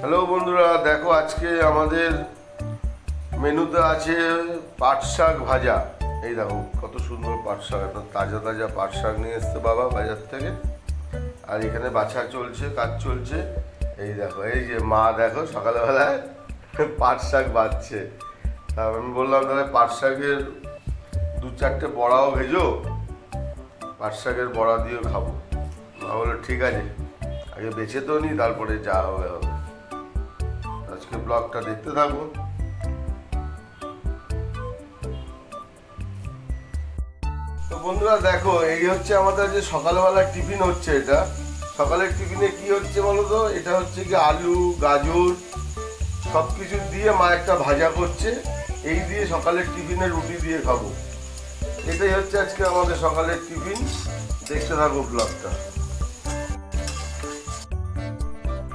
Hello বন্ধুরা, দেখো আজকে আমাদের মেনুতে আছে পাট শাক ভাজা। এই দেখো কত সুন্দর পাট শাক, একদম তাজা তাজা পাট শাক নিয়ে এসছে বাবা বাজার থেকে। আর এখানে বাছা চলছে, কাজ চলছে। এই দেখো, এই যে মা দেখো সকালবেলায় পাট শাক বাছছে। তা আমি বললাম তাহলে পাট শাকের দু চারটে বড়াও ভেজো, পাট শাকের বড়া দিয়েও খাবো। মা বললো ঠিক আছে, আগে বেছে তো নি, তারপরে যা হবে হবে। আজকে ব্লগটা দেখতে থাকবো। তো বন্ধুরা দেখো, এই হচ্ছে আমাদের যে সকালবেলার টিফিন হচ্ছে। এটা সকালের টিফিনে কি হচ্ছে বলো তো? এটা হচ্ছে কি আলু গাজর সব কিছু দিয়ে মা একটা ভাজা করছে। এই দিয়ে সকালের টিফিনে রুটি দিয়ে খাবো। এটাই হচ্ছে আজকে আমাদের সকালের টিফিন। দেখতে থাকো ব্লগটা।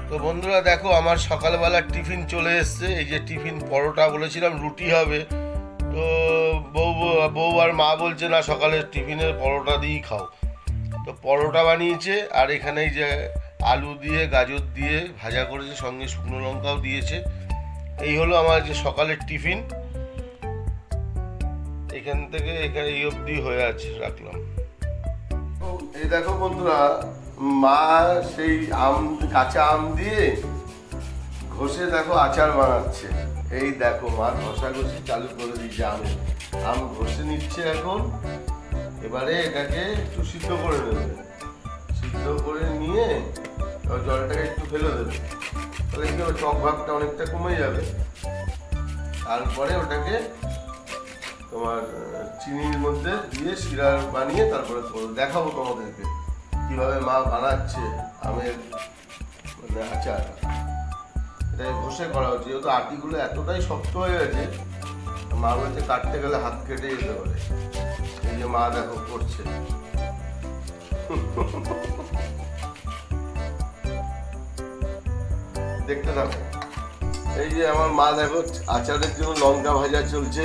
তো বন্ধুরা দেখো, আমার সকালবেলার টিফিন চলে এসছে। এই যে টিফিন পরোটা, বলেছিলাম রুটি হবে, তো বউ আর মা বলছে না সকালের টিফিনের পরোটা দিয়েই খাও। তো পরোটা বানিয়েছে, আর এখানে এই যে আলু দিয়ে গাজর দিয়ে ভাজা করেছে, সঙ্গে শুকনো লঙ্কাও দিয়েছে। এই হলো আমার যে সকালের টিফিন। এখান থেকে এখানে এই অবধি হয়ে আছে, রাখলাম। এই দেখো বন্ধুরা, মা সেই কাঁচা আম দিয়ে ঘষে দেখো আচার বানাচ্ছে। এই দেখো মা ঘষাঘষি চালু করে দিচ্ছে, আম ঘষে নিচ্ছে এখন। এবারে এটাকে একটু সিদ্ধ করে নেবে, সিদ্ধ করে নিয়ে জলটাকে একটু ফেলে দেবে, তাহলে কি হবে, টক ভাবটা অনেকটা কমে যাবে। তারপরে ওটাকে তোমার চিনির মধ্যে দিয়ে শিরা বানিয়ে তারপরে দেখাবো তোমাদেরকে কিভাবে মা বানাচ্ছে আমের মানে আচার। এটা ঘষে করা হচ্ছে, যেহেতু আটিগুলো এতটাই শক্ত হয়ে গেছে, মা বলছে কাটতে গেলে হাত কেটে যেতে পারে। এই যে মা দেখো করছে। দেখতে থাকো। এই যে আমার মা দেখো আচারের জন্য লঙ্কা ভাজা চলছে,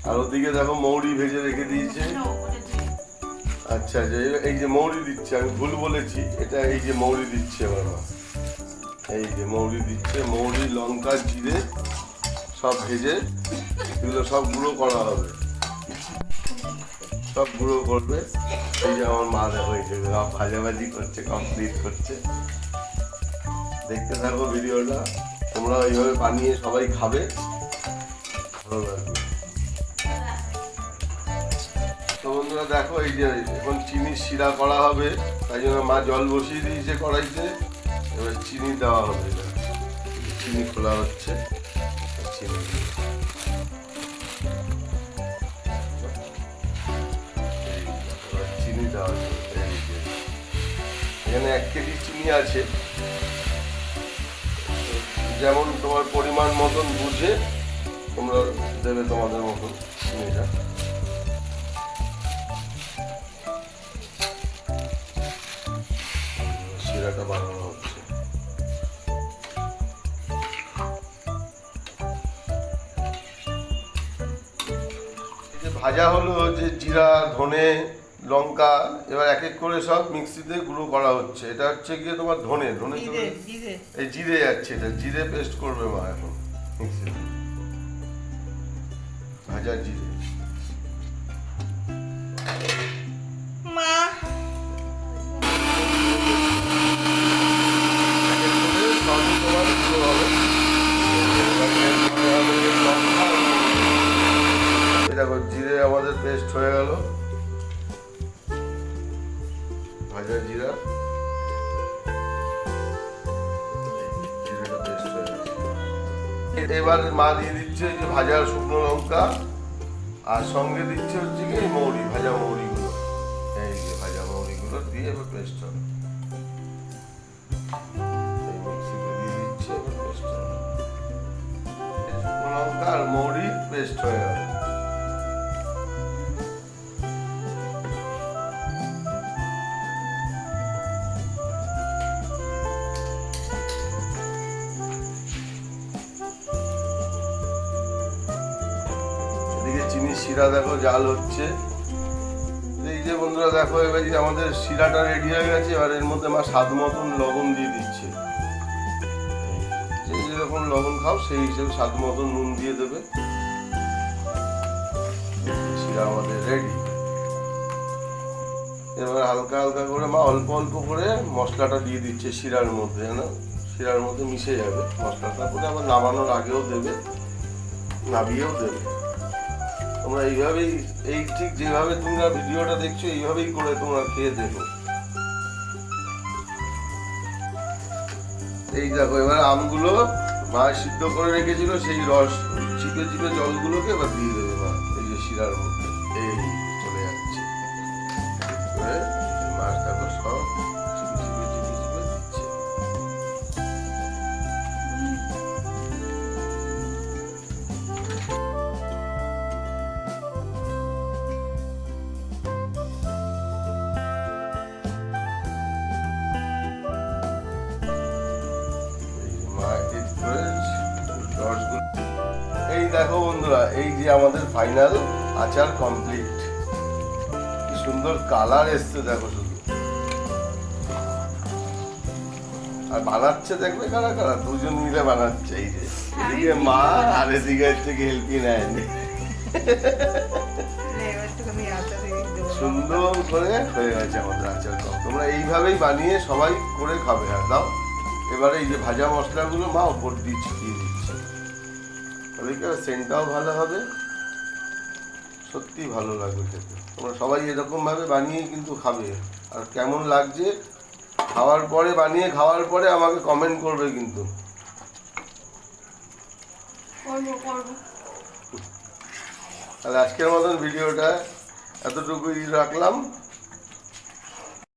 আর ওদিকে দেখো মৌরি ভেজে রেখে দিয়েছে। আচ্ছা, এই যে মৌরি দিচ্ছে, আমি ভুল বলেছি, এটা এই যে মৌরি দিচ্ছে আমার মা। এই যে মৌরি দিচ্ছে, মৌরি লঙ্কা জিরে সব ভেজে এগুলো সব গুঁড়ো করা হবে, সব গুঁড়ো করবে। এই যে আমার মা দেখো এই যে ভাজাভাজি করছে, কমপ্লিট করছে। দেখতে থাকো ভিডিওটা, তোমরা এইভাবে বানিয়ে সবাই খাবে, ভালো লাগবে। তো বন্ধুরা দেখো, এই যে এখন চিনির শিরা করা হবে, তাই জন্য মা জল বসিয়ে দিয়েছে কড়াইতে। এবার চিনি দেওয়া হবে, চিনি খোলা হচ্ছে, চিনি চিনি দেওয়া হচ্ছে। এখানে 1 কেজি চিনি আছে, যেমন তোমার পরিমাণ মতন বুঝে তোমরা দেবে তোমাদের মতন চিনিটা। শিরাটা বানানো হচ্ছে। ভাজা হলো যে জিরা ধনে লঙ্কা, এবার এক এক করে সব মিক্সিতে গুঁড়ো করা হচ্ছে। এটা হচ্ছে গিয়ে তোমার ধনে এই জিরে যাচ্ছে, এটা জিরে পেস্ট করবে মা এখন মিক্সিতে, ভাজা জিরে। দেখো জিরে আমাদের পেস্ট হয়ে গেল, ভাজা জিরা, জিরাটা পেস্ট হয়ে গেছে। এবার মা দিয়ে দিচ্ছে যে ভাজা শুকনো লঙ্কা, আর সঙ্গে দিচ্ছে হচ্ছে কি মৌরি, ভাজা মৌরিগুলো। এই যে ভাজা মৌরিগুলো দিয়ে এবার পেস্ট হবে, এই মিক্সিতে দিয়ে দিচ্ছে, এবার পেস্ট হবে। শুকনো লঙ্কা আর মৌরি পেস্ট হয়ে গেল। চিনির শিরা দেখো জাল হচ্ছে। এই যে বন্ধুরা দেখো, এবার আমাদের শিরাটা রেডি হয়ে গেছে। এবার এর মধ্যে মা স্বাদ মতন লবণ দিয়ে দিচ্ছে। খাও সেই হিসেবে স্বাদ মতো নুন দিয়ে দেবে। শিরা আমাদের রেডি। এবার হালকা হালকা করে মা অল্প অল্প করে মশলাটা দিয়ে দিচ্ছে শিরার মধ্যে, যেন শিরার মধ্যে মিশে যাবে মশলাটা, করে আবার নামানোর আগেও দেবে, নামিয়েও দেবে। তোমরা এইভাবেই, এই ঠিক যেভাবে তোমরা ভিডিওটা দেখছো এইভাবেই করে তোমরা খেয়ে দেখো। এই দেখো এবার আমগুলো মা সিদ্ধ করে রেখেছিল সেই রস চিপে চিপে জলগুলোকে এবার দিয়ে দেবে মা এই যে শিরার মধ্যে। এই চলে যাচ্ছে মাছ, দেখো সব চিপে চিপে চিপে চিপে দিচ্ছে। এই দেখো বন্ধুরা, এই যে আমাদের ফাইনাল আচার কমপ্লিট। কি সুন্দর কালার এসছে দেখো শুধু। আর বানাচ্ছে দেখবে কারা কারা, দুজন মিলে বানাচ্ছে। এই যে এদিকে মা আর এদিকে হচ্ছে হেল্পি নেয়, সুন্দর করে হয়ে গেছে আমাদের আচার কম। তোমরা এইভাবেই বানিয়ে সবাই করে খাবে। আর দাও এবারে এই যে ভাজা মশলাগুলো মা ওপর দিয়ে ছিটিয়ে দিচ্ছে, তবে কি সেন্টটাও ভালো হবে, সত্যি ভালো লাগবে খেতে। তোমরা সবাই এরকম ভাবে বানিয়ে কিন্তু খাবে। আর কেমন লাগছে খাওয়ার পরে, বানিয়ে খাওয়ার পরে আমাকে কমেন্ট করবে কিন্তু। তাহলে আজকের মতন ভিডিওটা এতটুকুই রাখলাম।